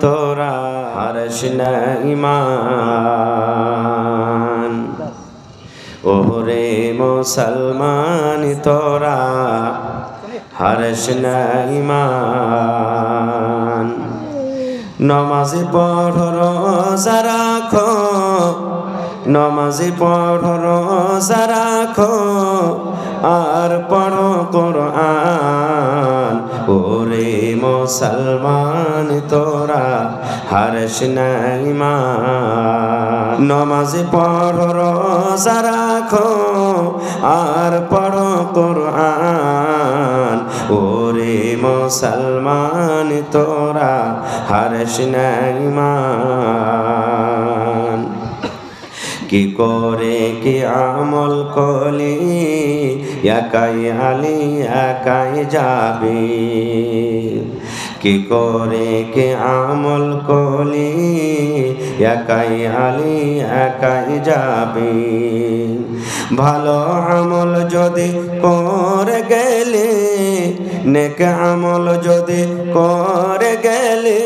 তোরা হারস না ঈমান ওরে মুসলমান তোরা হারস না ঈমান নমাজ পড়ো রোজা রাখো নমাজি পড়ো রোজা রাখো আর পড়ো কোরআন ওরে মুসলমান তোরা হারস না ঈমান নমাজি পড়ো রোজা রাখো আর পড়ো কোরআন ওরে মুসলমান তোরা হারস না ঈমান কি করে কি আমল কলি একাই আলি একাই যাবে কি করে কি আমল কলি একাই আলি একাই যাবে ভালো আমল যদি করে গেলে নেক আমল যদি করে গেলে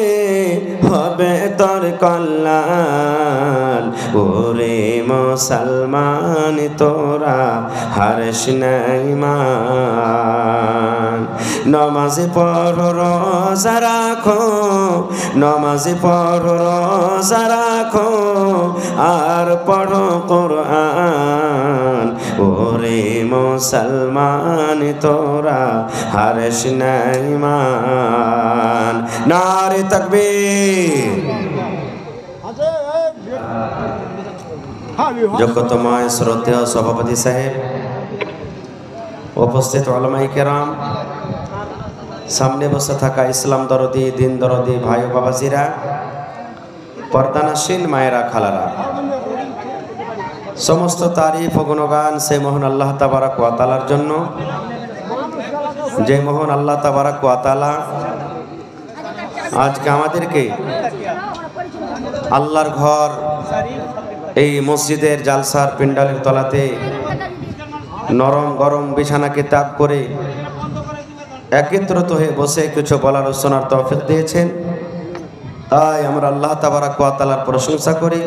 হবে তোর কল্যাণ ওরে মুসলমান তোরা হারস না ঈমান নমাজ পড়ো রোজা রাখো নমাজ পড়ো রোজা রাখো আর পড়ো কোরআন ওরে মুসলমান তোরা হারস না ঈমান নারে তাকবীর যোগ্যতময় শ্রদ্ধেয় সভাপতি সাহেব উপস্থিত উলামায়ে কেরাম সামনে বসে থাকা ইসলাম দরদি দিন দরদি ভাই ও বাবাজিরা পর্দানাশীল মায়েরা খালারা সমস্ত তারিফ ও গুণগান সেই মহান আল্লাহ তাবারক ওয়া তাআলার জন্য যে মহান আল্লাহ তাবারক ওয়া তাআলা আজকে আমাদেরকে আল্লাহর ঘর এই মসজিদের জালসার পিন্ডালের তলাতে নরম গরম বিছানাকে ত্যাগ করে একত্রিত হয়ে বসে কিছু বলার ও শোনার তৌফিক দিয়েছেন তাই আমরা আল্লাহ তাবারক ওয়া তাআলার প্রশংসা করি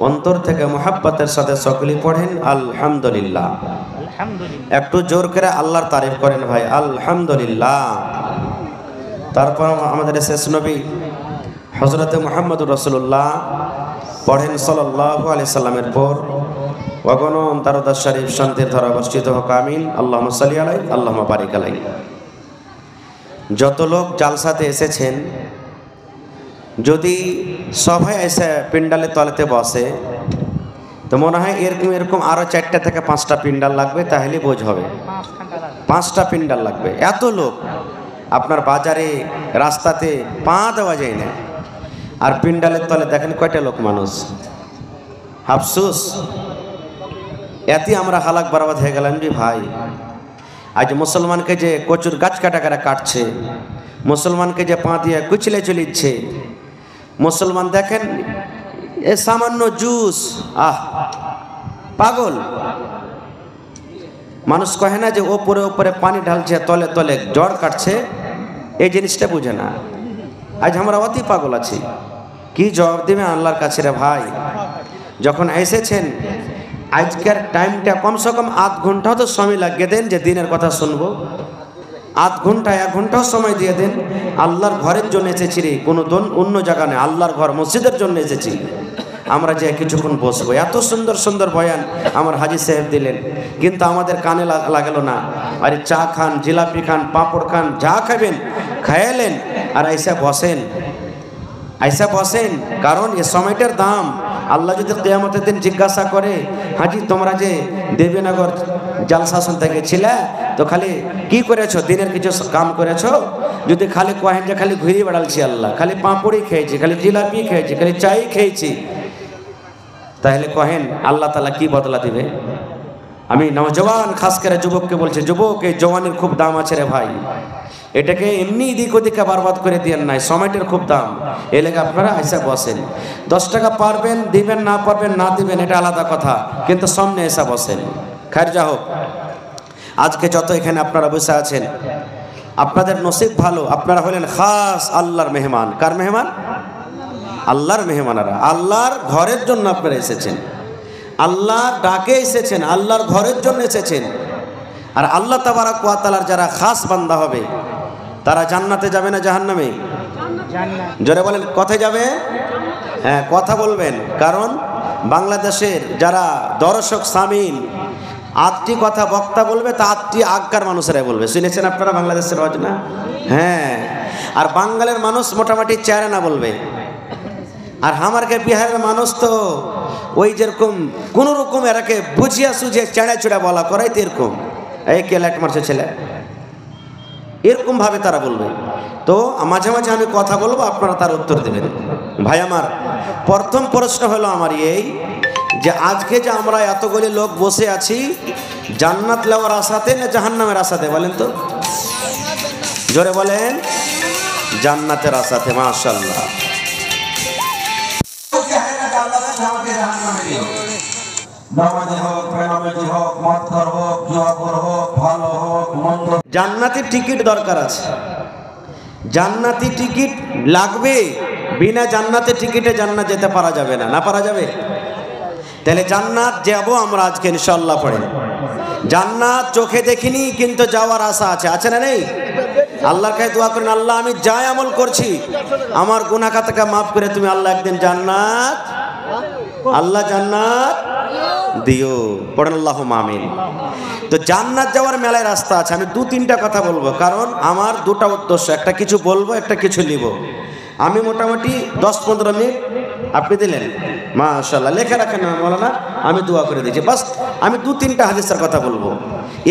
অন্তর থেকে মুহাব্বতের সাথে সকলেই পড়েন আলহামদুলিল্লাহ একটু জোর করে আল্লাহর তারিফ করেন ভাই আলহামদুলিল্লাহ তারপর আমাদের শেষ নবী হযরতে মুহাম্মদুর রাসূলুল্লাহ পড়েন সাল্লাল্লাহু আলাইহি সাল্লামের পর ওয়াগনম তারদাস শরীফ শান্তির ধারা বর্ষিত হোক আমিন আল্লাহুম্মা সাল্লি আলাইহি আল্লাহুম্মা বারিক আলাইহি যত লোক জালসাতে এসেছেন যদি সবাই এসে পিন্ডালের তলাতে বসে তো মনে হয় এরকম আরো 4টা থেকে 5টা পিন্ডাল লাগবে তাহলে বোঝ হবে 5টা পিন্ডাল লাগবে এত লোক আপনার বাজারে রাস্তাতে পা দেওয়া যায় না আর পিন্ডালের তলে দেখেন কয়টা লোক মানুষ আফসোস এতে আমরা হালাক বরবাদ হয়ে গেলাম রে ভাই আজ মুসলমানকে যে কচুর গাছ কাটা কাটছে মুসলমানকে যে পা দিয়ে কুচলে চলিচ্ছে মুসলমান দেখেন এ সামান্য জুস পাগল মানুষ কহে না যে ওপরে ওপরে পানি ঢালছে তলে তলে জ্বর কাটছে এই জিনিসটা বুঝে না আজ আমরা অতি পাগল আছি কি জবাব দেবে আল্লাহর কাছে রে ভাই যখন এসেছেন আজকের টাইমটা কমসে কম আধ ঘন্টাও তো সময় লাগিয়ে দেন যে দিনের কথা শুনবো আধ ঘন্টা 1 ঘন্টাও সময় দিয়ে দেন আল্লাহর ঘরের জন্য এসেছি রে কোনো অন্য জায়গা নেই আল্লাহর ঘর মসজিদের জন্য এসেছি আমরা যে কিছুক্ষণ বসবো এত সুন্দর সুন্দর বয়ান আমার হাজী সাহেব দিলেন কিন্তু আমাদের কানে লাগলো না আরে চা খান জিলাপি খান পাঁপড় খান যা খাবেন খায়ালেন আর আইসা বসেন কারণ এ সময়টার দাম আল্লাহ যদি কিয়ামতের দিন জিজ্ঞাসা করে হাজি তোমরা যে দেবীনগর জালসা শুনতে গেছিলে তো খালি কি করেছো দিনের কিছু কাম করেছো যদি খালি কহেন যে খালি ঘুরে বেড়ালছি আল্লাহ খালি পাঁপড়ই খেয়েছি খালি জিলাপি খেয়েছি খালি চাই খেয়েছি তাহলে কহেন আল্লাহ তাআলা কি বদলা দিবে আমি নওজওয়ান খাস করে যুবককে বলছি যুবক এই জওয়ানের খুব দাম আছে রে ভাই এটাকে এমনি দিক ওদিকে বরবাদ করে দিয়েন নাই সময়টার খুব দাম এই লেগে আপনারা আইসা বসেন 10 টাকা পারবেন দিবেন না পারবেন না দিবেন এটা আলাদা কথা কিন্তু সামনে এসে বসেন খায়ের যা হোক আজকে যত এখানে আপনারা বসে আছেন আপনাদের নসিব ভালো, আপনারা হলেন খাস আল্লাহর মেহমান। কার মেহমান? আল্লাহর মেহমানেরা। আল্লাহর ঘরের জন্য আপনারা এসেছেন, আল্লাহর ডাকে এসেছেন, আল্লাহর ঘরের জন্য এসেছেন। আর আল্লাহ তাবারক ওয়া তাআলার যারা খাস বান্দা হবে তারা জান্নাতে যাবে না জাহান্নামে? জোরে বলেন, কোথায় যাবে? হ্যাঁ, কথা বলবেন। কারণ বাংলাদেশের যারা দর্শক সামিন 8টি কথা বক্তা বলবে, তা 8টি আজ্ঞার মানুষেরাই বলবে। শুনেছেন আপনারা বাংলাদেশের রজ না? হ্যাঁ। আর বাঙালির মানুষ মোটামুটি চারে না বলবে। আর আমারকে বিহারের মানুষ তো ওই যেরকম কোন রকম এরাকে বুঝিয়া সুঝিয়ে চেড়া চুড়া বলা করাই তো এরকম, এই কে লাইট মারছে ছেলে, এরকম ভাবে তারা বলবে। তো মাঝে মাঝে আমি কথা বলবো, আপনারা তার উত্তর দেবেন। ভাই আমার, প্রথম প্রশ্ন হলো আমার এই যে আজকে যে আমরা এতগুলি লোক বসে আছি, জান্নাত লওয়ার আশাতে না জাহান্নামের আশাতে? বলেন তো, জোরে বলেন। জান্নাতের আশাতে। মাশাআল্লাহ। জান্নাতি টিকিট দরকার আছে, জান্নাতি টিকিট লাগবে। বিনা জান্নাতি টিকিটে জান্নাত যেতে পারা যাবে না। না পারা যাবে? তাহলে জান্নাত যাব আমরা আজকে ইনশাআল্লাহ। পড়েন, জান্নাত চোখে দেখিনি কিন্তু যাওয়ার আশা আছে। আছে না নেই? আল্লাহর কাছে দোয়া করেন, আল্লাহ আমি যাই আমল করছি আমার গুনাহ খাতাকে মাফ করে তুমি আল্লাহ একদিন জান্নাত, আল্লাহ জান্নাত দিও। পড়েন আল্লাহুম্মা আমিন। তো জান্নাত যাওয়ার মেলায় রাস্তা আছে। আমি 2-3টা কথা বলবো, কারণ আমার 2টা উদ্দেশ্য, একটা কিছু বলবো, একটা কিছু নিব। আমি মোটামুটি 10-15 মিনিট আপনি দিলেন, মাশাআল্লাহ। লেখা রাখেন না মাওলানা, আমি দোয়া করে দিয়েছি। বাস আমি 2-3টা হাদিসের কথা বলবো।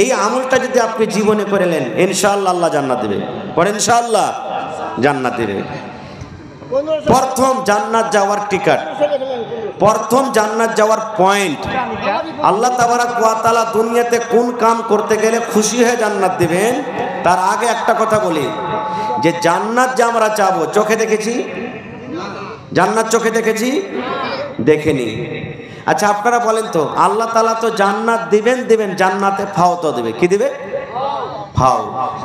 এই আমলটা যদি আপনি জীবনে করেলেন, ইনশাআল্লাহ আল্লাহ জান্নাত দেবে। পরে ইনশাআল্লাহ জান্নাত দেবে। প্রথম জান্নাত যাওয়ার টিকিট, প্রথম জান্নাত যাওয়ার পয়েন্ট, আল্লাহ তাবারক ওয়া তাআলা দুনিয়াতে কোন কাম করতে গেলে খুশি হয়ে জান্নাত দিবেন, তার আগে একটা কথা বলি যে জান্নাত যে আমরা চাবো, চোখে দেখেছি জান্নাত? চোখে দেখেছি? দেখেনি। আচ্ছা আপনারা বলেন তো, আল্লাহ তাআলা তো জান্নাত দিবেন দিবেন, জান্নাতে ফাও তো দিবে। কি দিবে? ফাও।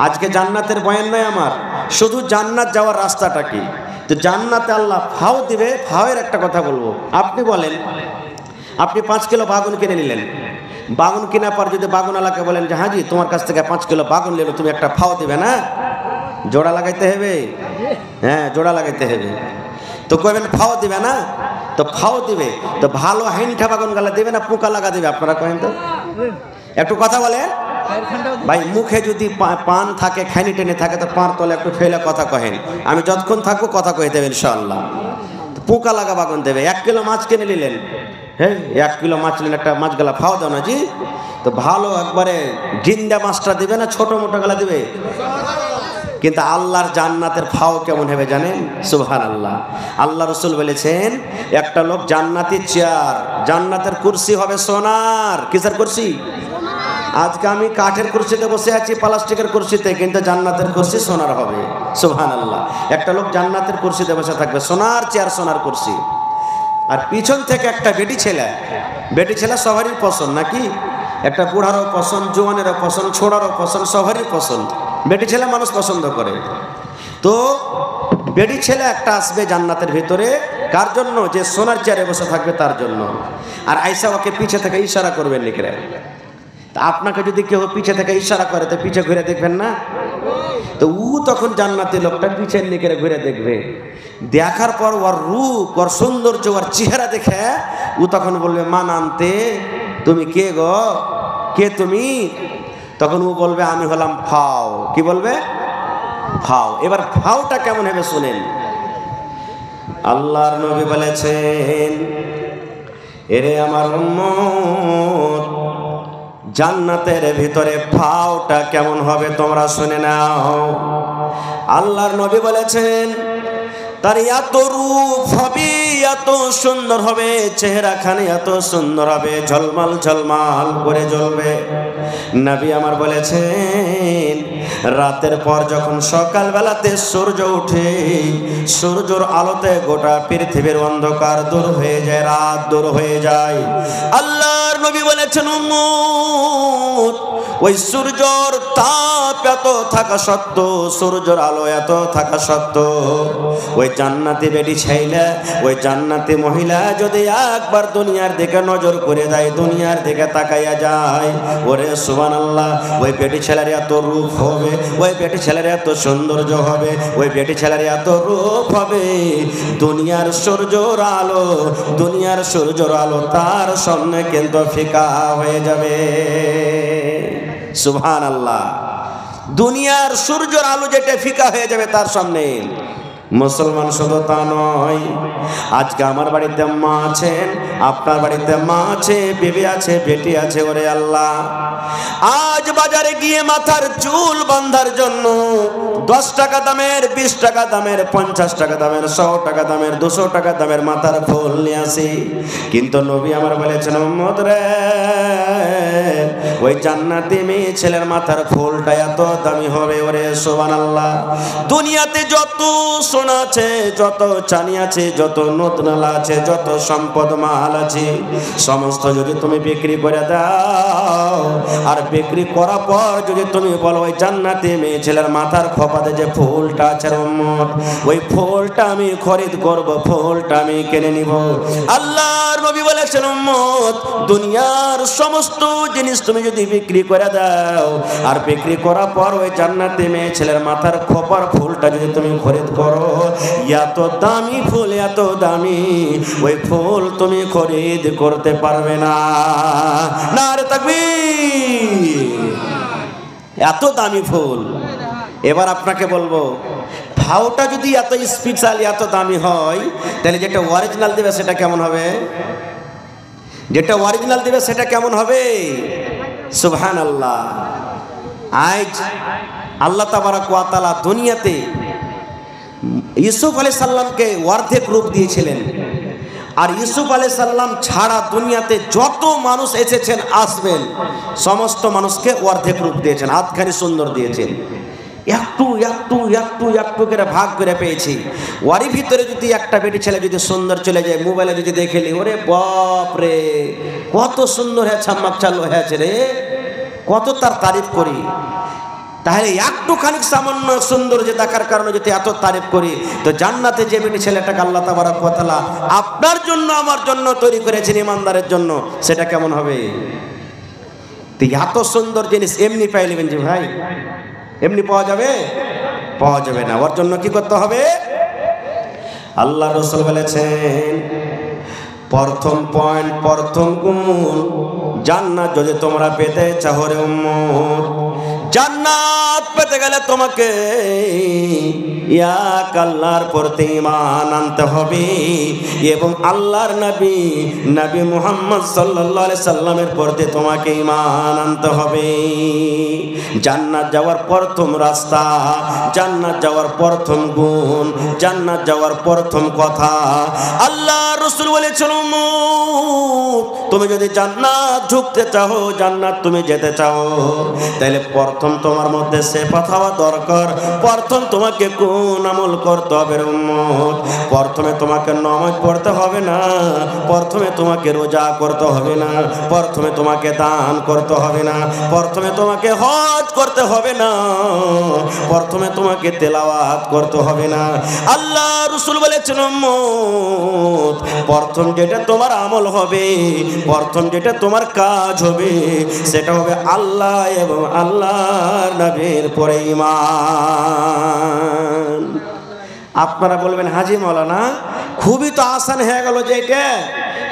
আজকে জান্নাতের বয়ান নয় আমার, শুধু জান্নাত যাওয়ার রাস্তাটা কি। তো জান্নাতে আল্লাহ ফাও দিবে। ফাওয়ের একটা কথা বলবো। আপনি বলেন, আপনি 5 কিলো বাগুন কিনে নিলেন, বাগুন কেনার পর যদি বাগুনওয়ালাকে বলেন যে হাজি তোমার কাছ থেকে 5 কিলো বাগুন নিলো, তুমি একটা ফাও দিবে না? জোড়া লাগাইতে হবে। হ্যাঁ, জোড়া লাগাইতে হবে। তো কইবেন ফাও দিবে না? তো ফাও দিবে। তো ভালো হাইনঠা বাগুন গালা দিবে না পোকা লাগা দিবে? আপনারা কহেন তো, একটু কথা বলেন ভাই। মুখে যদি পান থাকে, খাইনি টেনে থাকে, তো পান তলে একটু ফেলে কথা কহেন। আমি যতক্ষণ থাকবো কথা কয়ে দেবেন ইনশাআল্লাহ। পোকা লাগা বাগুন দেবে। 1 কিলো মাছ কিনে নিলেন, হ্যাঁ 1 কিলো মাছ নিলেন, একটা মাছ গালা ফাও দাও না জি। তো ভালো একবারে জিন্দা মাছটা দিবে না ছোট মোটো গালা দিবে? কিন্তু আল্লাহর জান্নাতের ফাও কেমন হবে জানেন? সুবহানাল্লাহ। আল্লাহ রাসূল বলেছেন, একটা লোক জান্নাতি চেয়ার, জান্নাতের কুরসি হবে সোনার। কিসের কুরসি? আজকে আমি কাঠের কুরসিতে বসে আছি, প্লাস্টিকের কুরসিতে, কিন্তু জান্নাতের কুরসি সোনার হবে। সুবহানাল্লাহ। একটা লোক জান্নাতের কুরসিতে বসে থাকবে, সোনার চেয়ার, সোনার কুরসি। আর পিছন থেকে একটা বেটি ছেলে, বেটি ছেলে সবারই পছন্দ নাকি? একটা বুড়ারও পছন্দ, জোয়ানেরও পছন্দ, ছোড়ারও পছন্দ, সবারই পছন্দ। বেটি ছেলে মানুষ পছন্দ করে। তো বেটি ছেলে একটা আসবে জান্নাতের ভিতরে, কার জন্য? যে সোনার চেয়ারে বসে থাকবে তার জন্য। আর আয়েশা ওকে পিছে থেকে ইশারা করবেন লিখে। তা আপনাকে যদি কেউ পিছে থেকে ইশারা করে তো পিছে ঘুরে দেখবেন না? তো ও তখন জান্নাতি লোকটা পিছের দিকে ঘুরে দেখবে, দেখার পর ওর রূপ, ওর সৌন্দর্য, ওর চেহারা দেখে ও তখন বলবে, মান আনতে, তুমি কে গো, কে তুমি? তখন ও বলবে, আমি হলাম ফাও। কি বলবে? ফাও। এবার ফাওটা কেমন হবে শুনেন। আল্লাহর নবী বলেছেন, এরে আমার উম্মত, জান্নাতের ভিতরে ফাওটা কেমন হবে তোমরা শুনে নাও। আল্লাহর নবী বলেছেন, তার এত রূপ হবে, এত সুন্দর হবে, চেহারাখানি এত সুন্দর হবে, ঝলমাল ঝলমাল করে জ্বলবে। নবী আমার বলেছেন, রাতের পর যখন সকালবেলাতে সূর্য ওঠে, সূর্যের আলোতে গোটা পৃথিবীর অন্ধকার দূর হয়ে যায়, রাত দূর হয়ে যায়। আল্লাহর নবী বলেছেন, উম্মত ওই সূর্যের তাপ এত থাকা সত্ত্বেও, সূর্যের আলো এত থাকা সত্ত্বেও ওই জান্নাতি বেটি ছেলে, ওই জান্নাতি মহিলা যদি একবার দুনিয়ার দিকে নজর করে দেয়, দুনিয়ার দিকে তাকাইয়া যায়, ওরে সুবহানাল্লাহ, ওই বেটি ছেলের এত রূপ হবে, ওই বেটি ছেলের এত সৌন্দর্য হবে, ওই বেটি ছেলের এত রূপ হবে, দুনিয়ার সূর্যের আলো, দুনিয়ার সূর্যের আলো তার সামনে কিন্তু ফিকা হয়ে যাবে। সুবহানাল্লাহ, দুনিয়ার সূর্যের আলো যেটা ফিকা হয়ে যাবে তার সামনে। মুসলমান শুধু তা নয়, আজকে আমার বাড়িতে মা আছেন, আপনার বাড়িতে মা আছে, বিবি আছে, বেটি আছে, ওরে আল্লাহ, আজ বাজারে গিয়ে মাথার চুল বাঁধার জন্য 10 টাকা দামের, 20 টাকা দামের, 50 টাকা দামের, 100 টাকা দামের, 200 টাকা দামের মাথার ফুল নিয়ে আসি। কিন্তু নবী আমার বলেছেন, উম্মত রে, ওই জান্নাতি মেয়ে ছেলের মাথার ফুলটা এত দামি হবে, ওরে সুবহানাল্লাহ। দুনিয়াতে যত সোনা আছে, যত চাঁদি আছে, যত নতনালা আছে, যত সম্পদ মাল আছে, সমস্ত যদি তুমি বিক্রি করে দাও, আর বিক্রি করার পর যদি তুমি বলো ওই জান্নাতি মেয়ে ছেলের মাথার খোপাতে যে ফুলটা আছে উম্মত, ওই ফুলটা আমি খরিদ করব, ফুলটা আমি কিনে নিব। আল্লাহর নবী বলেছেন, উম্মত দুনিয়ার সমস্ত জিনিস তুমি যদি বিক্রি করে দাও, আর বিক্রি করার পর ওই জান্নাতি মেয়ে ছেলের মাথার খোপার ফুলটা যদি তুমি খরিদ করো, এত দামি ফুল, এত দামি, ওই ফুল তুমি খরিদ করতে পারবে না। নারে তাকবীর, এত দামি ফুল। এবার আপনাকে বলবো, ভাওটা যদি এত স্পেশাল, এত দামি হয়, তাহলে যেটা অরিজিনাল দেবে সেটা কেমন হবে? যেটা অরিজিনাল দেবে সেটা কেমন হবে? সুবহানাল্লাহ। আজ আল্লাহ তাবারাক ওয়া তাআলা দুনিয়াতে ইউসুফ আলাইহিস সালামকে অর্ধেক রূপ দিয়েছিলেন, আর ইউসুফ আলাইহিস সালাম ছাড়া দুনিয়াতে যত মানুষ এসেছেন আসবেন, সমস্ত মানুষকে অর্ধেক রূপ দিয়েছেন, আধখানি সুন্দর দিয়েছেন। একটু একটু একটু একটু করে ভাগ করে পেয়েছি। ওয়ারি ভিতরে যদি একটা বেটি ছেলে যদি সুন্দর চলে যায়, মোবাইলে যদি দেখেলি, ওরে বাপ রে, কত সুন্দর হয়েছে, আমাক চালু হয়েছে রে, কত তার তারিফ করি। তাহলে একটুখানি সামান্য সুন্দর যে দেখার কারণে যদি এত তারিফ করি, তো জান্নাতে যে বেটি ছেলেটাকে আল্লাহ তাবারাক ওয়া তাআলা আপনার জন্য আমার জন্য তৈরি করেছেন ইমানদারের জন্য, সেটা কেমন হবে? তো এত সুন্দর জিনিস এমনি পাই নেবেন যে ভাই, এমনি পাওয়া যাবে? পাওয়া যাবে না। ওর জন্য কি করতে হবে? আল্লাহ রাসূল বলেছেন, প্রথম পয়েন্ট, প্রথম গুণ, জান্নাত যদি তোমরা পেতে চাও রে উম্মত, জান্নাত পেতে গেলে তোমাকে এক আল্লাহর প্রতি ঈমান আনতে হবে, এবং আল্লাহর নবী নবী মুহাম্মদ সাল্লাল্লাহু আলাইহি সাল্লামের প্রতি তোমাকে ঈমান আনতে হবে। জান্নাত যাওয়ার প্রথম রাস্তা, জান্নাত যাওয়ার প্রথম গুণ, জান্নাত যাওয়ার প্রথম কথা, আল্লাহ রাসূল বলেছেন, তুমি যদি জান্নাত ঢুকতে চাও, জান্নাত তুমি যেতে চাও, তাহলে প্রথম তোমার মধ্যে সিফাত হওয়া দরকার। প্রথম তোমাকে কোন আমল করতে হবে উম্মত? প্রথমে তোমাকে নামাজ পড়তে হবে না, প্রথমে তোমাকে রোজা করতে হবে না, প্রথমে তোমাকে দান করতে হবে না, প্রথমে তোমাকে হজ করতে হবে না, প্রথমে তোমাকে তেলাওয়াত করতে হবে না। আল্লাহ রাসূল বলেছেন, উম্মত প্রথম যেটা তোমার আমল হবে, প্রথম যেটা তোমার কাজ হবে, সেটা হবে আল্লাহ এবং আল্লাহর নবীর পরে ঈমান। আপনারা বলবেন, হাজি মাওলানা খুবই তো আসান হয়ে গেল যে এটা,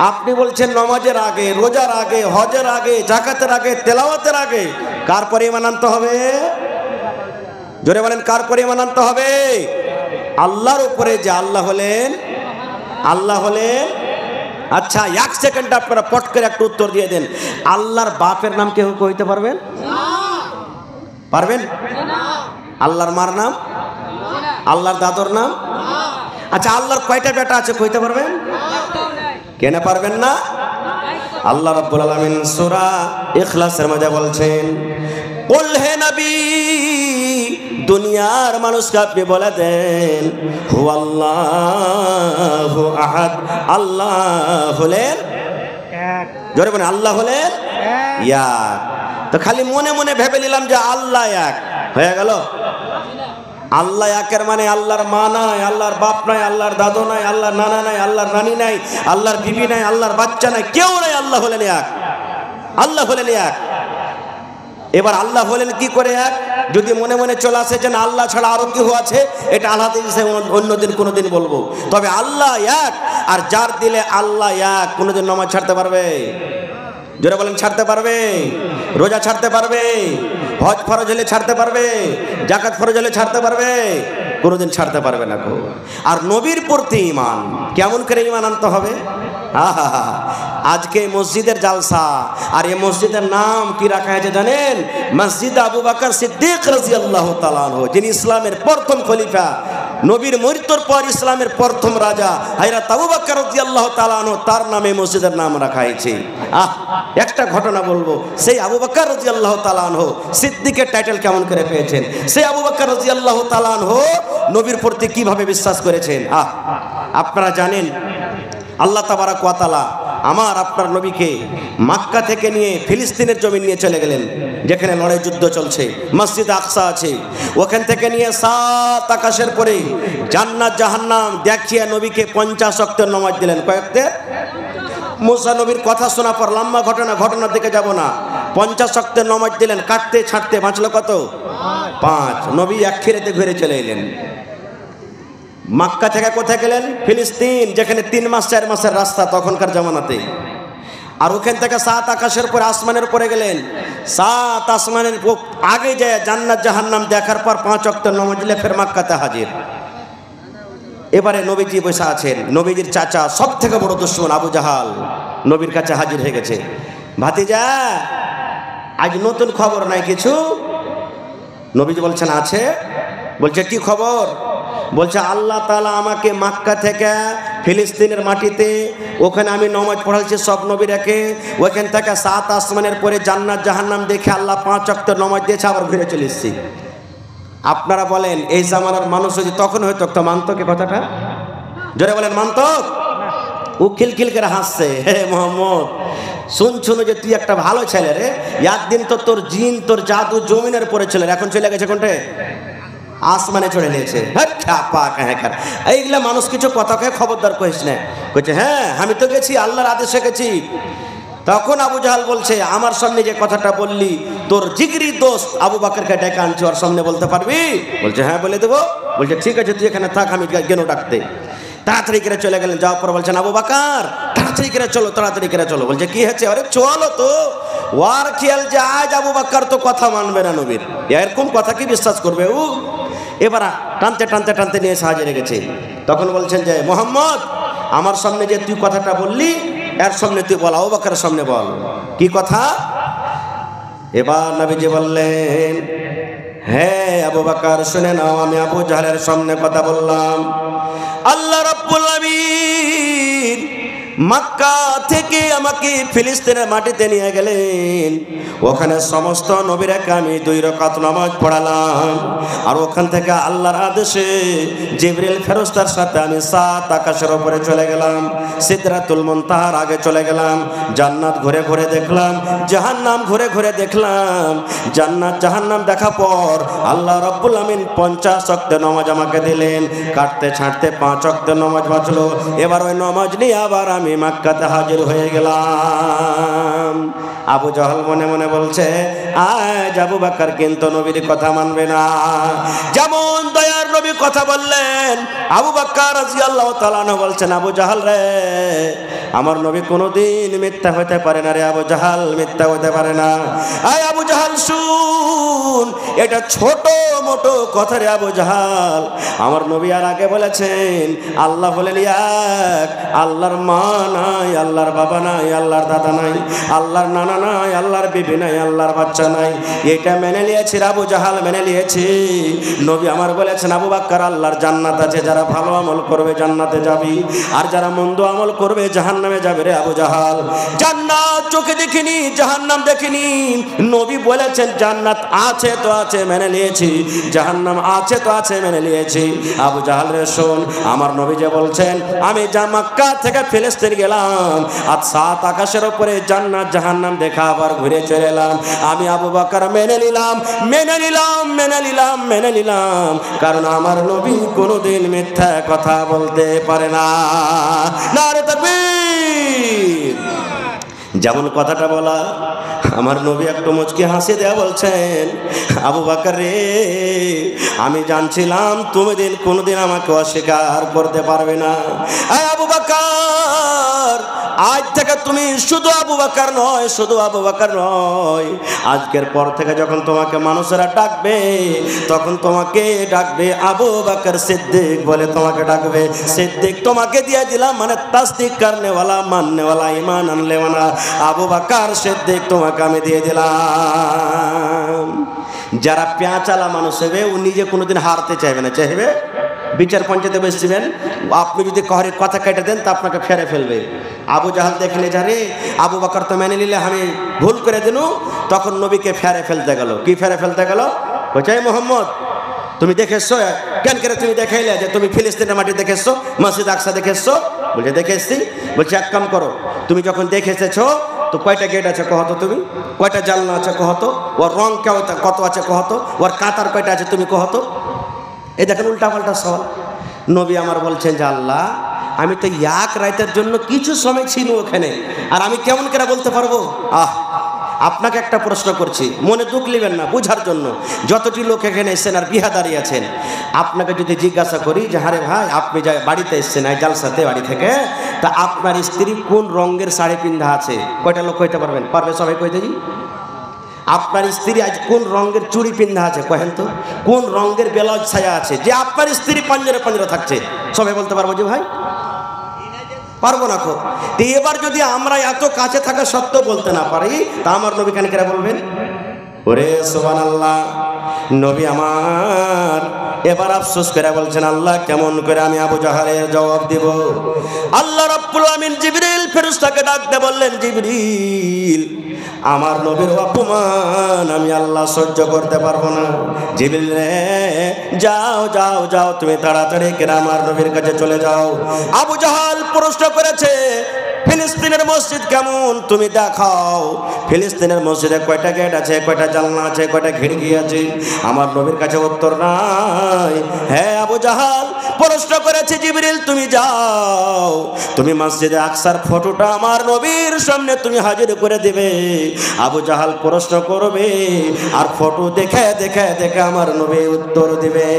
আপনি বলছেন নামাজের আগে, রোজার আগে, হজের আগে, যাকাতের আগে, তেলাওয়াতের আগে, কার পরে ঈমান আনতে হবে? জোরে বলেন, কার পরে ঈমান আনতে হবে? আল্লাহর উপরে। যে আল্লাহ হলেন, আল্লাহ হলেন, আচ্ছা 1 সেকেন্ড আপনারা পট করে একটা উত্তর দিয়ে দেন, আল্লাহর বাপের নাম কেউ কইতে পারবেন? পারবেন? আল্লাহর মার নাম? আল্লাহর দাদর নাম? আচ্ছা আল্লাহর কয়টা বেটা আছে কইতে পারবেন? কেন পারবেন না? আল্লাহ রাব্বুল আলামিন সূরা ইখলাসের মধ্যে বলছেন, কুল হে নবী দুনিয়ার মানুষকে আপনি বলে দেন হুয়াল্লাহু আহাদ, আল্লাহ হলেন এক। জোরে বলেন আল্লাহ হলেন এক। তো খালি মনে মনে ভেবে নিলাম যে আল্লাহ এক, হয়ে গেল? আল্লাহ একের মানে আল্লাহর মা নাই, আল্লাহর বাপ নাই, আল্লাহর দাদু নাই, আল্লাহর নানা নাই, আল্লাহর নানি নাই, আল্লাহর বিবি নাই, আল্লাহর বাচ্চা নাই, কেউ নাই। আল্লাহ হলেন এক, আল্লাহ হলেন এক। এবার আল্লাহ হলেন কি করে এক? যদি মনে মনে চলে আসে যে না আল্লাহ ছাড়া আরো কেউ আছে, এটা আলাদা হিসেবে অন্যদিন কোনোদিন বলবো। তবে আল্লাহ এক, আর যার দিলে আল্লাহ এক কোনোদিন নামাজ ছাড়তে পারবে? জোরে বলেন ছাড়তে পারবে? রোজা ছাড়তে পারবে? হজ ফরজ হলে ছাড়তে পারবে? জাকাত ফরজ হলে ছাড়তে পারবে? কোনোদিন ছাড়তে পারবে না। আর নবীর প্রতি ঈমান, কেমন করে ঈমান আনতে হবে? আজকে মসজিদের জালসা, আর এই মসজিদের নাম কি রাখা হয়েছে জানেন? মসজিদ আবু বকর সিদ্দিক রাদিয়াল্লাহু তাআলা আনহু, যিনি ইসলামের প্রথম খলিফা, নবীর মৃত্যুর পর ইসলামের প্রথম রাজা হযরত আবু বকর রাদিয়াল্লাহু তাআলা আনহু, তার নামে মসজিদের নাম রাখা হয়েছে। একটা ঘটনা বলবো, সেই আবু বকর রাদিয়াল্লাহু তাআলা আনহু সিদ্দিকের টাইটেল কেমন করে পেয়েছেন? সেই আবু বকর রাদিয়াল্লাহু তাআলা আনহু নবীর প্রতি কিভাবে বিশ্বাস করেছেন। আপনারা জানেন আল্লাহ তাবারাক ওয়া তাআলা আমার আপনার নবীকে মক্কা থেকে নিয়ে ফিলিস্তিনের জমি নিয়ে চলে গেলেন, যেখানে লড়াই যুদ্ধ চলছে, মসজিদ আকসা আছে। ওখান থেকে নিয়ে 7 আকাশের পরে জান্নাত জাহান্নাম দেখিয়ে নবীকে 50 ওয়াক্তের নামাজ দিলেন। কয়েকটা মুসা নবীর কথা শোনা পর, লম্বা ঘটনার দিকে যাব না, 50 ওয়াক্তের নামাজ দিলেন। কাটতে ছাড়তে বাঁচলো কত? 5। নবী এক খিরেতে ঘুরে চলে এলেন। মক্কা থেকে কোথায় গেলেন? ফিলিস্তিন, যেখানে 3 মাস 4 মাসের রাস্তা তখনকার জামানাতে। আর ওখান থেকে 7 আকাশের পরে আসমানের উপরে গেলেন। 7 আসমানের আগে যায় জান্নাত জাহান্নাম দেখার পর 5 ওয়াক্তের নামাজ দিলে ফের মক্কাতে হাজির। এবারে নবীজি বসে আছেন, নবীজির চাচা সব থেকে বড় দুশমন আবু জাহাল নবীর কাছে হাজির হয়ে গেছে। ভাতিজা, আজ নতুন খবর নাই কিছু? নবীজি বলছেন আছে। বলছে কি খবর? বলছে আল্লাহ তাআলা আমাকে মক্কা থেকে ফিলিস্তিনের মাটিতে, ওখানে আমি নামাজ পড়াচ্ছি সব নবীরাকে, ওখান থেকে 7 আসমানের পরে জান্নাত জাহান্নাম দেখে আল্লাহ 5 ওয়াক্তের নামাজ দিয়েছে, আবার ঘুরে চলে এসেছি। আপনারা বলেন এই জামানার মানুষ যদি তখন হয়তো তো মানত কি কথাটা? জোরে বলেন মানত? ও খিলখিল করে হাসছে। হে মোহাম্মদ, শুনছুনো যে তুই একটা ভালো ছেলে রে, একদিন তো তোর জিন তোর জাদু জমিনের পরে ছিল, এখন চলে গেছে কোনটে? আসমানে চলে নিয়েছে। এইগুলা মানুষ কিছু কথা কে খবরদার কইস না। কইছে হ্যাঁ আমি তো গেছি, আল্লাহর আদেশে গেছি। তখন আবু জাহাল বলছে আমার সামনে যে কথাটা বললি তোর জিগরি দোস্ত আবু বকরকে ডেকে আনছি, ওর সামনে বলতে পারবি? বলছে হ্যাঁ বলে দেবো। বলছে ঠিক আছে তুই এখানে থাক, আমি গেল ডাকতে। তাড়াতাড়ি করে চলে গেলেন। যাওয়ার পর বলছেন আবু বকর তাড়াতাড়ি করে চলো, তাড়াতাড়ি করে চলো। বলছে কি হয়েছে? আরে চলো তো। ওয়ার খেয়াল যে আজ আবু বকর তো কথা মানবে না নবীর, এরকম কথা কি বিশ্বাস করবে ও? এবার টানতে টানতে টানতে নিয়ে সাহায্যে রেখেছে। তখন বলছেন যে মোহাম্মদ আমার সামনে যে তুই কথাটা বললি, এর সামনে তুই বল, আবু বকরের সামনে বল কি কথা। এবার নবীজি বললেন হ্যাঁ আবু বকর শুনে নাও, আমি আবু জাহলের সামনে কথা বললাম। আল্লাহ রাব্বুল আমিন মক্কা থেকে আমাকে ফিলিস্তিনের মাটিতে নিয়ে গেলেন। ওখানে সমস্ত নবীরাকে আমি 2 রাকাত নামাজ পড়ালাম। আর ওখান থেকে আল্লাহর আদেশে জিবরিল ফেরেশতার সাথে আমি 7 আকাশের উপরে চলে গেলাম। সিদরাতুল মুনতাহার আগে চলে গেলাম। জান্নাত ঘুরে ঘুরে দেখলাম, জাহান্নাম ঘুরে ঘুরে দেখলাম। জান্নাত জাহান্নাম দেখা পর আল্লাহ রাব্বুল আমিন 50 ওয়াক্তের নামাজ আমাকে দিলেন। কাটতে ছাড়তে 5 ওয়াক্তের নামাজ বাঁচলো। এবার ওই নামাজ নিয়ে আবার আমি মক্কাতে হাজির হয়ে গেলাম। আবু জাহল মনে মনে বলছে আজ আবু বকর কিন্তু নবীর কথা মানবে না। যেমন দয়ার নবী কথা বললেন, আবু বকর রাদিয়াল্লাহু তাআলা আনহু বলছেন আবু জাহল রে, আমার নবী কোনোদিন মিথ্যা হতে পারে না রে আবু জাহল, মিথ্যা হতে পারে না। আয় আবু জাহল শুন, এটা ছোট মোটো কথা রে আবু জাহল। আমার নবী আর আগে বলেছেন আল্লাহ বলেন এক, আল্লাহর মা নাই, আল্লাহর বাবা নাই, আল্লাহর দাদা নাই, আল্লাহর নানা জানা নাই, আল্লাহর বিবি নাই, আল্লাহর বাচ্চা নাই। এটা মেনে নিয়েছে আবু জাহাল, মেনে নিয়েছে। নবী আমার বলেছেন আবু বকর আল্লাহর জান্নাত আছে, যারা ভালো আমল করবে জান্নাতে যাবি, আর যারা মন্দ আমল করবে জাহান্নামে যাবে রে আবু জাহাল। জান্নাত চোখে দেখিনি, জাহান্নাম দেখিনি। নবী বলেছেন জান্নাত আছে তো আছে, মেনে নিয়েছি, জাহান্নাম আছে তো আছে, মেনে নিয়েছি। আবু জাহাল রে শোন, আমার নবী যে বলছেন আমি মক্কা থেকে ফিলিস্তিন গেলাম, আর 7 আকাশের উপরে জান্নাত জাহান্নাম দেখা আবার ঘুরে চলে এলাম। আমি আবু বকর মেনে নিলাম, মেনে নিলাম, মেনে নিলাম, মেনে নিলাম, কারণ আমার নবী কোনোদিন মিথ্যা কথা বলতে পারে না। নারে তাকবীর। যেমন কথাটা বলা, আমার নবী একটু মুচকি হাসি দেয়া বলছেন আবু বকর রে, আমি জানছিলাম তুমি কোনোদিন আমাকে অস্বীকার করতে পারবে না। আবু বকর, আজ থেকে তুমি শুধু আবু বকর নয়, শুধু আবু বকর নয়, আজকের পর থেকে যখন তোমাকে মানুষেরা ডাকবে তখন তোমাকে ডাকবে আবু বকর সিদ্দিক বলে তোমাকে ডাকবে। সিদ্দিক তোমাকে দিয়ে দিলাম, মানে তাসদিক করনেওয়ালা, মাননেওয়ালা, ঈমান আনলেওয়ালা আবু বকর সিদ্দিক তোমাকে আমি দিয়ে দিলাম। যারা পেঁচালা মানুষ হবে ও নিজে কোনোদিন হারতে চাইবে না, চাইবে বিচার পঞ্চায়েতে বসছিলেন, আপনি যদি কাহারের কথা কেটে দেন তা আপনাকে ফেরে ফেলবে। আবু জাহাল দেখলে যারে আবু বকর তো মেনে নিলে আমি ভুল করে দিল, তখন নবীকে ফেরে ফেলতে গেল। কি ফেরে ফেলতে গেল? বলছে মোহাম্মদ তুমি দেখেছো কেন করে, তুমি দেখাইলে যে তুমি ফিলিস্তিনের মাটি দেখেছো, মসজিদ আকসা দেখেছো? বলছে দেখে এসছি। বলছে এক কাম করো, তুমি যখন দেখে এসেছো তো কয়টা গেট আছে কহতো, তুমি কয়টা জানলা আছে কহতো, ওর রং কত আছে কহতো, ওর কাতার কয়টা আছে তুমি কহতো। এই দেখেন উল্টা পাল্টা সওয়াল। নবী আমার বলছেন যে আল্লাহ, আমি তো এক রাতের জন্য কিছু সময় ছিল ওখানে, আর আমি কেমন করে বলতে পারবো? আপনাকে একটা প্রশ্ন করছি, মনে দুঃখ নেবেন না, বুঝার জন্য। যতটি লোক এখানে এসছেন আর বিহাদারি আছেন, আপনাকে যদি জিজ্ঞাসা করি যে হারে ভাই আপনি যা বাড়িতে এসছেন এই জালসাতে বাড়ি থেকে, তা আপনার স্ত্রী কোন রঙের শাড়ি পিন্ধা আছে, কয়টা লোক কইতে পারবেন? পারবে সবাই কইতে জি? আপনার স্ত্রী আজ কোন রঙের চুড়ি পিন্ধা আছে কহেন তো? কোন রঙের ব্লাউজ ছায়া আছে যে আপনার স্ত্রী পাঞ্জরে পাঞ্জরে থাকছে? সবাই বলতে পারবো যে ভাই? পারবো না। তো এবার যদি আমরা এত কাছে থাকা সত্ত্বেও বলতে না পারি, তা আমার নবী কেন করে বলবেন? ওরে সুবহানাল্লাহ। নবী আমার এবার আফসোস করে বলছেন আল্লাহ, কেমন করে আমি আবু জাহালের জবাব দিব? আল্লাহ রাব্বুল আমিন জিবরিল ফেরেশতাকে ডাকতে বললেন, জিবরিল আমার নবীর অপমান আমি আল্লাহ সহ্য করতে পারবো না। জিবরিল রে যাও যাও যাও, তুমি তাড়াতাড়ি করে আমার নবীর কাছে চলে যাও। আবু জাহাল প্রশ্ন করেছে ফিলিস্তিনের মসজিদ কেমন, তুমি দেখাও। ফিলিস্তিনের মসজিদে কয়টা গেট আছে, কয়টা জানলা আছে, কয়টা খিড়কি আছে? আমার নবীর কাছে উত্তর নাই। হ্যাঁ আবু জাহাল প্রশ্ন করেছে জিবরিল তুমি যাও, তুমি মসজিদে আকসার ফটোটা আমার নবীর সামনে তুমি হাজির করে দেবে। আবু জাহাল প্রশ্ন করবে আর ফটো দেখে দেখে দেখে আমার নবী উত্তর দিবে,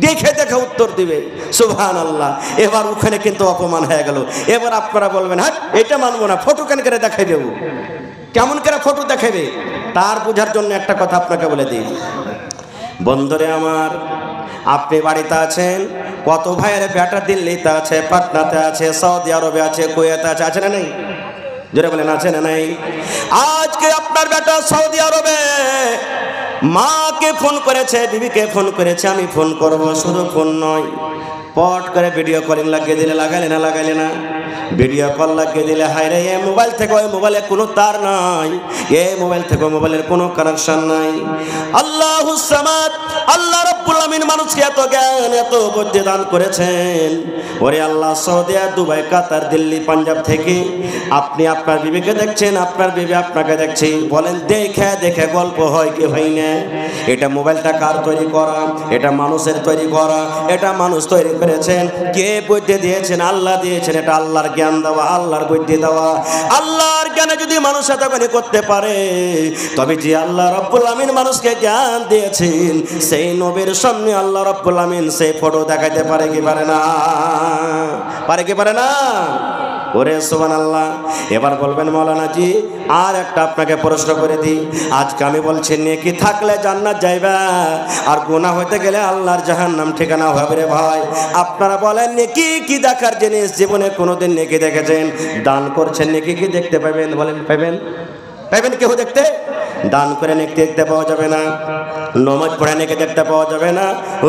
দেখে দেখে উত্তর দিবে। সুবহানাল্লাহ। এবার ওখানে কিন্তু অপমান হয়ে গেল। এবার আপনারা বলবেন হ্যাঁ এটা মানবো না, ফটো কেন করে দেখাই দেবো? কেমন করে ফটো দেখাবে? তার বোঝার জন্য একটা কথা আপনাকে বলে দিই, বন্ধুরে আমার, আপনি বাড়িতে আছেন, কত ভাইয়ের বেটা দিল্লিতে আছে, পাটনাতে আছে, সৌদি আরবে আছে, কুয়েতে আছে, আছে না নেই? জোরে বলেন আছে না নাই? আজকে আপনার বেটা সৌদি আরবে মাকে ফোন করেছে, বিবিকে ফোন করেছে, আমি ফোন করব, শুধু ফোন নয়, পট করে ভিডিও কলিং লাগিয়ে দিলে, লাগাইলে না লাগাইলে না, ভিডিও কল লাগিয়ে দিলে, হায় রে, এই মোবাইল থেকে ওই মোবাইলে কোনো তার নাই, এই মোবাইল থেকে মোবাইলের কোনো কানেকশন নাই। আল্লাহুস সামাদ, আল্লাহ রাব্বুল আমিন মানুষকে এত জ্ঞান এত বুদ্ধি দান করেছেন। ওরে আল্লাহ, সৌদি, দুবাই, কাতার, দিল্লি, পাঞ্জাব থেকে আপনি আপনার বিবিকে দেখছেন, আপনার বিবি আপনাকে দেখছে, বলেন দেখে দেখে গল্প হয় কি হয় না? এটা মোবাইলটা কার তৈরি করা? এটা মানুষের তৈরি করা, এটা মানুষ তৈরি করেছেন। কে বুদ্ধি দিয়েছেন? আল্লাহ দিয়েছেন। এটা আল্লাহর জ্ঞান দেওয়া, আল্লাহর বুদ্ধি দেওয়া। আল্লাহর জ্ঞানে যদি মানুষ এতখানি করতে পারে, তবে যে আল্লাহ রাব্বুল আমিন মানুষকে জ্ঞান দিয়েছেন, সেই নবীর সামনে আল্লাহ রাব্বুল আমিন সেই ফটো দেখাইতে পারে কি পারে না? পারে কি পারে না? ওরে সুবহানাল্লাহ। এবার বলবেন মাওলানা জি আর একটা আপনাকে প্রশ্ন করে দিই, আজকে আমি বলছি নেকি থাকলে জান্নাত যাইবা আর গুনাহ হইতে গেলে আল্লাহর জাহান্নাম ঠিকানা হবে রে ভাই। আপনারা বলেন নেকি কি দেখার জিনিস? জীবনে কোনোদিন নেকি দেখেছেন? দান করছেন নেকি কি দেখতে পাবেন? বলেন পাবেন? পাবেন কেউ দেখতে? দান করে নেকি দেখতে পাওয়া যাবে না, নামাজ পড়ে নেকি দেখতে পাওয়া যাবে না,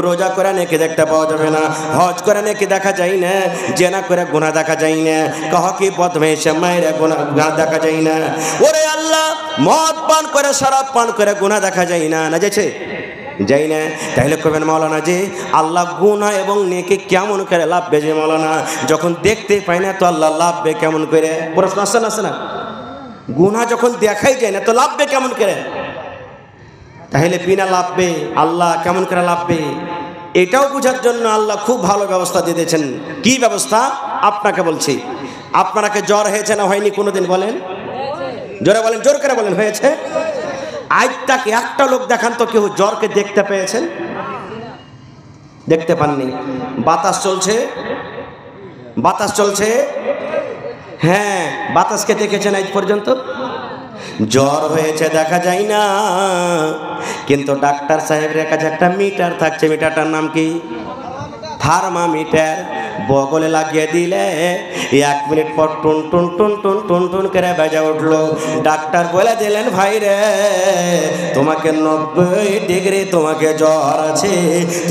রোজা করে নেকি দেখতে পাওয়া যাবে না, হজ করে নেকি দেখা যায় না, জেনা করে গুনাহ দেখা যায় না, কাহকি বদমেশে মাইরে গুনাহ দেখা যায় না। ওরে আল্লাহ, মদ পান করে শরাব পান করে গুনাহ দেখা যায় না, না যাচ্ছে? যাই না। তাইলে কবেন মাওলানা জি আল্লাহ গুনাহ এবং নেকি কেমন করে লাভবে? যে মাওলানা যখন দেখতে পাই না তো আল্লাহ লাভবে কেমন করে? প্রশ্ন আসছে না? গুনাহ যখন দেখাই যায় না তো লাভবে কেমন করে? তাহলে বিনা লাভবে আল্লাহ কেমন করে লাভবে? এটাও বোঝার জন্য আল্লাহ খুব ভালো ব্যবস্থা দিয়ে দিয়েছেন। কি ব্যবস্থা? আপনাকে বলছি। আপনাকে জ্বর হয়েছে না হয়নি কোনোদিন? বলেন জোরে বলেন, জোর করে বলেন। হয়েছে? আজ তাকে একটা লোক দেখান তো কেউ জ্বরকে দেখতে পেয়েছেন? দেখতে পাননি। বাতাস চলছে, বাতাস চলছে, হ্যাঁ বাতাসকে দেখেছেন আজ পর্যন্ত? জ্বর হয়েছে দেখা যায় না, কিন্তু ডাক্তার সাহেবের কাছে একটা মিটার থাকছে। মিটারটার নাম কি? থার্মামিটার। বগলে লাগিয়ে দিলে 1 মিনিট পর টুন টুন টুন টুন টুন টুন করে বেজে উঠলো। ডাক্তার বলে দিলেন ভাই রে তোমাকে 90 ডিগ্রি তোমাকে জ্বর আছে,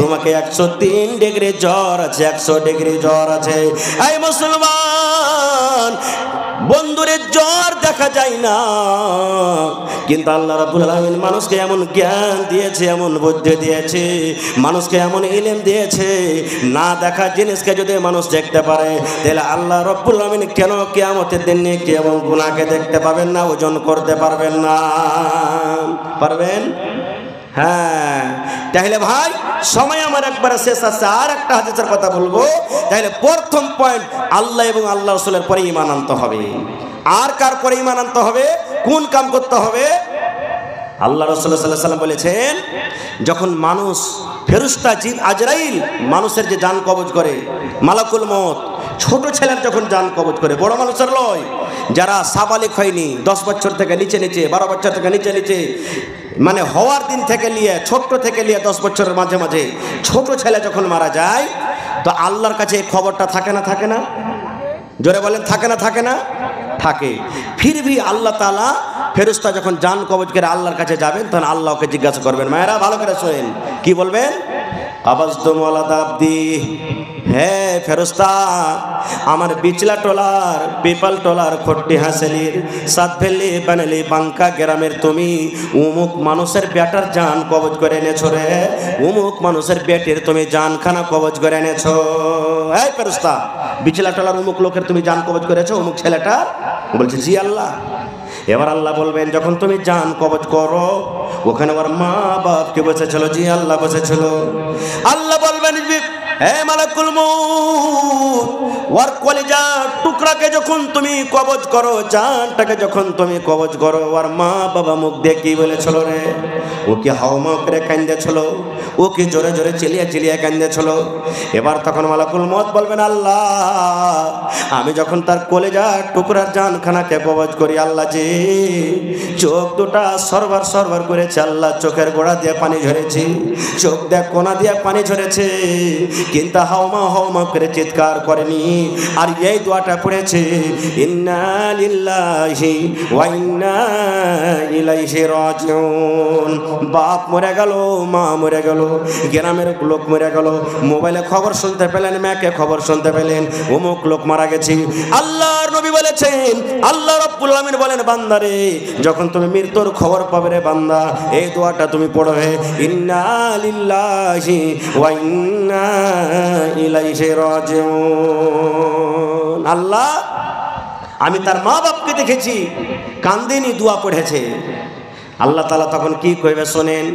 তোমাকে 103 ডিগ্রি জ্বর আছে, 100 ডিগ্রি জ্বর আছে। এই মুসলমান বন্ধুরে জ্বর দেখা যায় না, কিন্তু আল্লাহ রাব্বুল আলামিন মানুষকে এমন জ্ঞান দিয়েছে, এমন বুদ্ধি দিয়েছে, মানুষকে এমন ইলম দিয়েছে, না দেখা জিনিসকে যদি মানুষ দেখতে পারে তাহলে আল্লাহ রাব্বুল আলামিন কেন কিয়ামতের দিন নেকি এবং গুনাহকে দেখতে পাবেন না, ওজন করতে পারবেন না? পারবেন? হ্যাঁ। তাহলে ভাই সময় আমার একবার শেষ আছে, আর একটা হাদিসের কথা বলবো। তাহলে প্রথম পয়েন্ট আল্লাহ এবং আল্লাহ রাসূলের পরে ঈমান আনতে হবে। আর কার পরে ঈমান আনতে হবে? কোন কাম করতে হবে? আল্লাহ রাসূল সাল্লাল্লাহু আলাইহি ওয়াসাল্লাম বলেছেন যখন মানুষ ফেরেশতা জিন আজরাইল মানুষের যে জান কবজ করে, মালাকুল মউত ছোট ছেলের যখন জান কবজ করে, বড় মানুষের লয়, যারা সাবালিক হয়নি 10 বছর থেকে নিচে নিচে, 12 বছর থেকে নিচে নিচে, মানে হওয়ার দিন থেকে নিয়ে ছোট্ট থেকে নিয়ে 10 বছরের মাঝে মাঝে ছোট ছেলে যখন মারা যায় তো আল্লাহর কাছে এই খবরটা থাকে না? থাকে না? জোরে বলেন থাকে না? থাকে না? থাকে। ফির ভি আল্লাহ তাআলা ফেরেশতা যখন জান কবজ করে আল্লাহর কাছে যাবেন তখন আল্লাহকে জিজ্ঞাসা করবেন। মায়েরা ভালো করে শোনেন, কি বলবেন? আবাজতু ওয়ালাদ আবদি, হে ফেরেশতা আমার বিচলা টোলার, পিপাল টোলার, খট্টি হাসেলির, সাতভেলি বানালি বাঙ্কা গ্রামের তুমি উমুক মানুষের বেটার জান কবজ করে এনেছো রে, উমুক মানুষের বেটির তুমি জানখানা কবজ করে এনেছো। এই ফেরেশতা বিচলা টোলার উমুক লোকের তুমি জান কবজ করেছো, উমুক ছেলেটা? বলছে জি আল্লাহ। এবার আল্লাহ বলবেন যখন তুমি জান কবজ করো ওখানে ওর মা বাপ কে বসেছিল? জি আল্লাহ বসেছিল। আল্লাহ বলবেন হে মালাকুল মউত ওর কলিজা টুকরাকে যখন তুমি কবজ করো, জানটাকে যখন তুমি কবজ করো, ওর মা বাবা মুখ দিয়ে কি বলেছিল রে? ও কি হাওমা করে কান্দেছিল, ও কি জোরে জোরে চিলিয়ে চিলিয়ে কান্দেছিল? এবার তখন মালাকুল মউত বলবেন আল্লাহ আমি যখন তার কলিজা টুকরার জানখানাকে কবজ করি আল্লাহ জি চোখ দুটা সরবার সরবার করেছে আল্লাহ, চোখের গোড়া দিয়ে পানি ঝরেছে, চোখ দিয়ে কোনা দিয়ে পানি ঝরেছে, কিন্তু হাওমা হাওমা করে চিৎকার করেনি। আর এই দোয়াটা পড়েছে ইন্না লিল্লাহি ওয়া ইন্না ইলাইহি রাজিউন। বাপ মরে গেল, মা মরে গেল, গ্রামের লোক মরে গেল, মোবাইলে খবর শুনতে পেলেন, মেয়েকে খবর শুনতে পেলেন অমুক লোক মারা গেছে। আল্লাহর নবী বলেছেন, আল্লাহ রাব্বুল আলামিন বলেন বান্দারে যখন তুমি মৃত্যুর খবর পাবে রে বান্দা এই দোয়াটা তুমি পড়বে ইন্না লিল্লাহি ওয়া ইন্না ইলাইহি রাজিউন। আল্লাহ আমি তার মা বাপকে দেখেছি কান্দেনি, দোয়া পড়েছে, আল্লাহ তাআলা তখন কি কইবে শোনেন,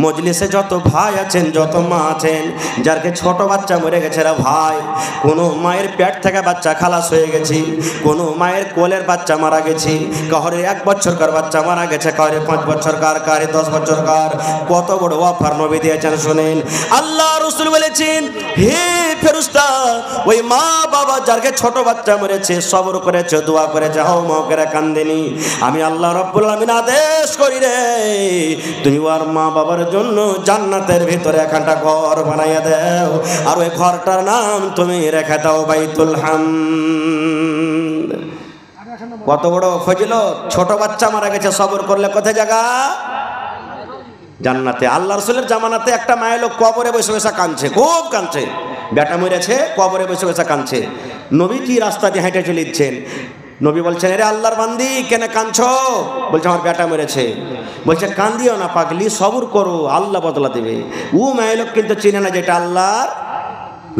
মজলিসে যত ভাই আছেন, যত মা আছেন, যারকে ছোট বাচ্চা মরে গেছে রে ভাই, কোনো মায়ের পেট থেকে বাচ্চা খালাস হয়ে গেছি, কোনো মায়ের কোলের বাচ্চা মারা গেছি, কাহরে 1 বছরকার বাচ্চা মারা গেছে, কাহরে 5 বছরকার, কাহরে 10 বছরকার। কত বড় অফার নবী দিয়েছেন শোনেন। আল্লাহ রাসূল বলেছেন, হে ফেরেশতা, ওই মা বাবা যারকে ছোট বাচ্চা মরেছে, সবর করেছে, দোয়া করেছে, হাও মাও করে কান্দেনি, আমি আল্লাহ রাব্বুল আলামিন আদেশ করি রে, তুমি ওর মা বাবার জন্য জান্নাতের ভিতরে একটা ঘর বানাইয়া দাও, আর ওই ঘরটার নাম তুমি রেখে দাও বাইতুল হামদ। কত বড় ফজিলত! ছোট বাচ্চা মারা গেছে, সবর করলে কোথায় জায়গা? জান্নাতে। আল্লাহ রাসূলের জামানাতে একটা মায়ের লোক কবরে বসে বসে কাঁদছে, খুব কাঁদছে, বেটা মরেছে, কবরে বসে বসে কাঁদছে। নবীজি রাস্তা দিয়ে হেঁটে চলে যাচ্ছেন, নবী বলছেন, আরে আল্লাহর বান্দি কেন কাঁদছো? বলছে আমার বেটা মরেছে। বলছে কান্দিও না পাগলি, সবর করো, আল্লাহ বদলা দেবে। ও মায়ের লোক কিন্তু চিনে না যেটা আল্লাহর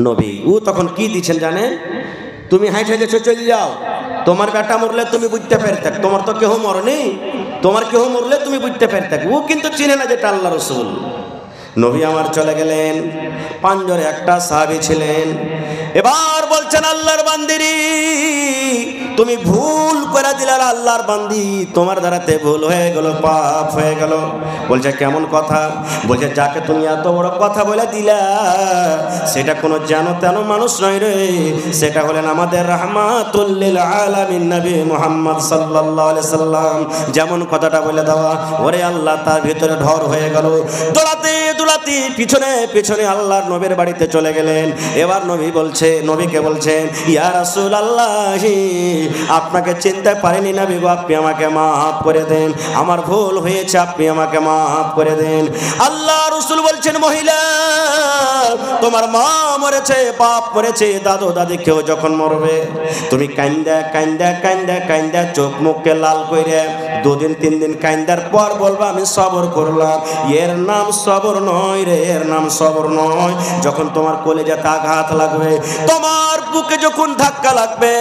নবী। ও তখন কি দিচ্ছেন জানেন? তুমি হাঁটে গেছো, চলে যাও, তোমার বেটা মরলে তুমি বুঝতে পারতে, তোমার তো কেউ মরনি, তোমার কেউ মরলে তুমি বুঝতে পারতে। ও কিন্তু চিনে না যেটা আল্লাহ রাসূল। নবী আমার চলে গেলেন, পাঞ্জরে একটা সাহাবী ছিলেন। এবার বলছেন, আল্লাহর বান্দিরি তুমি ভুল করে দিলে, আল্লাহর বান্দি তোমার দ্বারাতে ভুল হয়ে গেল, পাপ হয়ে গেল। বলছে কেমন কথা? বলছে যাকে তুমি এত বড় কথা বলে দিলা, সেটা কোনো যেন তেন মানুষ নয় রে, সেটা হলেন আমাদের রাহমাতুল লিল আলামিন নবী মুহাম্মদ সাল্লাল্লাহু আলাইহি সাল্লাম। যেমন কথাটা বলে দেওয়া, ওরে আল্লাহ তার ভিতরে ঢর হয়ে গেল। দৌড়াতে দৌড়াতে পিছনে পিছনে আল্লাহর নবীর বাড়িতে চলে গেলেন। এবার নবী বলছে, নবীকে বলছেন, ইয়া রাসূলুল্লাহ, আপনাকে চিনতে পারিনি নবী গো, আপনি আমাকে মাফ করে দেন, আমার ভুল হয়েছে, আপনি আমাকে মাফ করে দেন। আল্লাহ রাসূল বলছেন, মহিলা তোমার মা মরেছে, বাপ মরেছে, দাদু দাদি কেউ যখন মরবে, তুমি কান্দা কান্দা কান্দা কান্দা চোখ মুখকে লাল কইরে 2 দিন 3 দিন কান্দার পর বলবা আমি সবর করলাম। এর নাম সবর নয় রে, এর নাম সবর নয়। যখন তোমার কলিজাতে আঘাত লাগবে, তোমার বুকে যখন ধাক্কা লাগবে,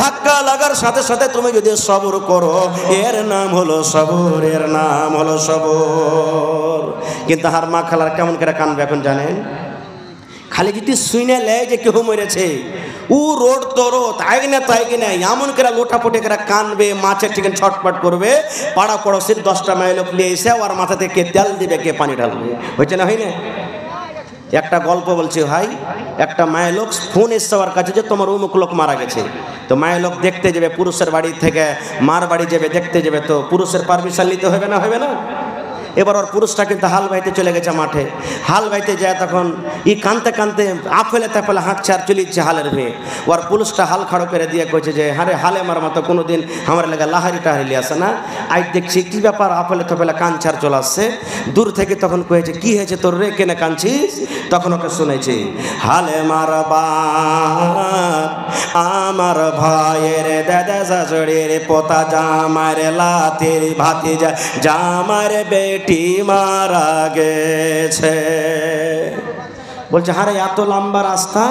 ধাক্কা লাগার সাথে সাথে তুমি যদি সবর করো, এর নাম হলো সবর, এর নাম হলো সবর। কিন্তু হার মা খালার কেমন করে কানবে এখন জানেন? খালি যদি শুনে লে যে কেউ মরেছে, ও রোড তোরো তাই না এমন করে লোটাপটে করে কানবে, মাছের চিকেন ছটপট করবে। পাড়া পড়োশির 10টা মাইল লোক নিয়ে এসে ওর মাথা থেকে কে তেল দিবে, কে পানি ঢালবে, হয়েছে না হয় না? একটা গল্প বলছি ভাই, একটা মায়ের লোক ফোন এসছে ওর কাছে যে তোমার অমুক লোক মারা গেছে। তো মায়ের লোক দেখতে যাবে, পুরুষের বাড়ি থেকে মার বাড়ি যাবে, দেখতে যাবে, তো পুরুষের পারমিশন নিতে হবে না, হবে না? এবার ওর পুরুষটা কিন্তু হাল বাইতে চলে গেছে মাঠে। হাল বাইতে যায়, তখন ই কানতে কানতে আফেলে তাফেলে হাঁকছে আর চলিচ্ছে হালের মেয়ে। ওর পুরুষটা হাল খাড়ো করে দিয়ে কইছে যে হারে হালে মার মতো কোনোদিন আমার লেগে লাহারি টাহারি আসে না, আজ দেখছি কী ব্যাপার, আফেলে তাফেলে কানছার চলে আসছে। দূর থেকে তখন কয়েছে কি হয়েছে তোর রে, কেনে কানছিস? তখন ওকে শুনেছি, হালে মারবা আমার ভাইয়ের দাদা শাশুড়ির পোতা জামার লাতির ভাতিজা জামার বেটি মারা গেছে। বলছে হারে এত লম্বা রাস্তা,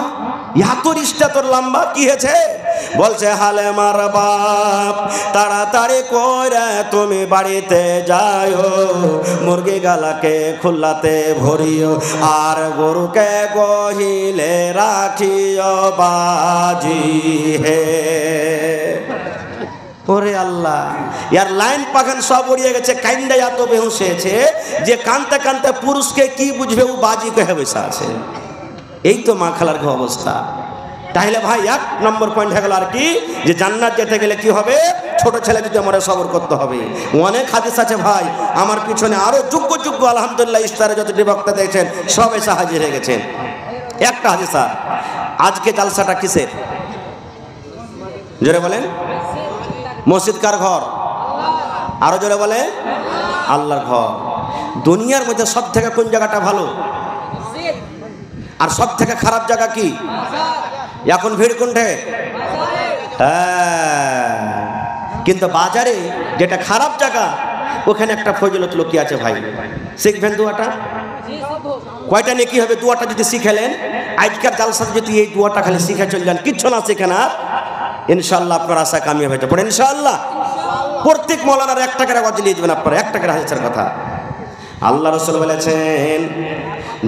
এত রিস্তা তোর লম্বা, কি হয়েছে? বলছে হালে মার বাপ তাড়াতাড়ি করে তুমি বাড়িতে যাও, মুরগি গালাকে খুল্লাতে ভরিও, আর গরুকে গহিলে রাখিও বাজি হে। ওরে আল্লাহ, ইয়ার লাইন পাখান সব উড়িয়ে গেছে, কাইন্দা এত বেহুশ হয়েছে যে কানতে কানতে পুরুষকে কি বুঝবে, ও বাজি কহে বসে আছে। এই তো মা খালার কি অবস্থা। তাহলে ভাই 1 নম্বর পয়েন্ট হয়ে গেল আর কি, যে জান্নাত যেতে গেলে কি হবে, ছোট ছেলে যদি আমরা সবর করতে হবে। অনেক হাদিস আছে ভাই, আমার পিছনে আরো যোগ্য যোগ্য আলহামদুলিল্লাহ ইফতারে যতটি বক্তা দেখছেন সব এসে হাজির হয়ে গেছেন। একটা হাদিস, আজকে জালসাটা কিসের? জোরে বলেন। মসজিদ কার ঘর? আরো জোরে বলে, আল্লাহর ঘর। দুনিয়ার মধ্যে সব থেকে কোন জায়গাটা ভালো আর সব থেকে খারাপ জায়গা কি? এখন ভিড় কোনঠে? হ্যাঁ, কিন্তু বাজারে যেটা খারাপ জায়গা, ওখানে একটা ফজিলত লুকিয়ে আছে ভাই। শিখবেন দোয়াটা? কয়টা নেকি হবে দোয়াটা যদি শিখেলেন? আজকের জালসাতে যদি এই দোয়াটা খালি শিখে চলে যান, কিচ্ছু না শিখে না, ইনশাআল্লাহ আপনার আশা কামিয়াব হয়ে যাবে। ইনশাআল্লাহ প্রত্যেক মৌলানার 1 টাকার ওয়াজ নিয়ে যাবেন আপনারা, 1 টাকার হাদিসের কথা। আল্লাহ রাসূল বলেছেন,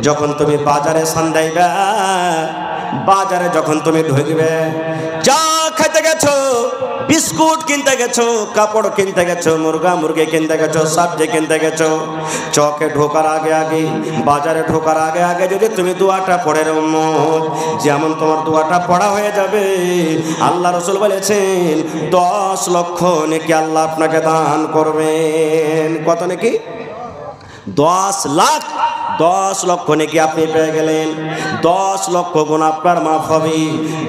যখন তুমি বাজারে সন্ধ্যাইবা, বাজারে যখন তুমি ঢুকবে, চা খাইতে গেছো, বিস্কুট কিনতে গেছো, কাপড় কিনতে গেছো, মুরগা মুরগি কিনতে গেছো, সবজি কিনতে গেছো, চকে ঢোকার আগে আগে, বাজারে ঢোকার আগে আগে যদি তুমি দোয়াটা পড়ে উম্মত, যেমন তোমার দোয়াটা পড়া হয়ে যাবে, আল্লাহ রাসূল বলেছেন 10 লক্ষ নেকি আল্লাহ আপনাকে দান করবেন। কত নাকি? 10 লাখ। 10 লক্ষ নাকি আপনি পেয়ে গেলেন। 10 লক্ষ গুণ আপনার মাফ হবে,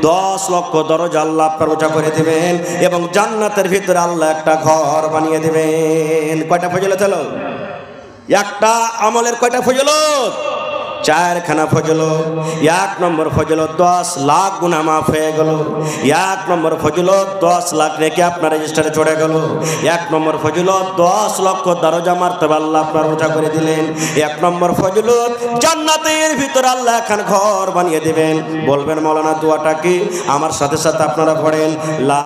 10 লক্ষ দরজা আল্লাহ আপনার উঁচা করে দিবেন, এবং জান্নাতের ভিতরে আল্লাহ একটা ঘর বানিয়ে দিবেন। কয়টা ফজিলত হলো? একটা আমলের কয়টা ফজিলত? 4খানা ফজিলত। 1 নম্বর ফজিলত 10 লাখ গুনাহ মাফ হয়ে গেল। 1 নম্বর ফজিলত 10 লাখ নেকি আপনার রেজিস্টারে চড়ে গেল। 1 নম্বর ফজিলত 10 লক্ষ দরজা মারতবা আল্লাহ আপনার উঁচা করে দিলেন। 1 নম্বর ফজিলত জান্নাতের ভিতর আল্লাহ এখন ঘর বানিয়ে দিবেন। বলবেন মাওলানা দোয়াটা কি? আমার সাথে সাথে আপনারা পড়েন, লা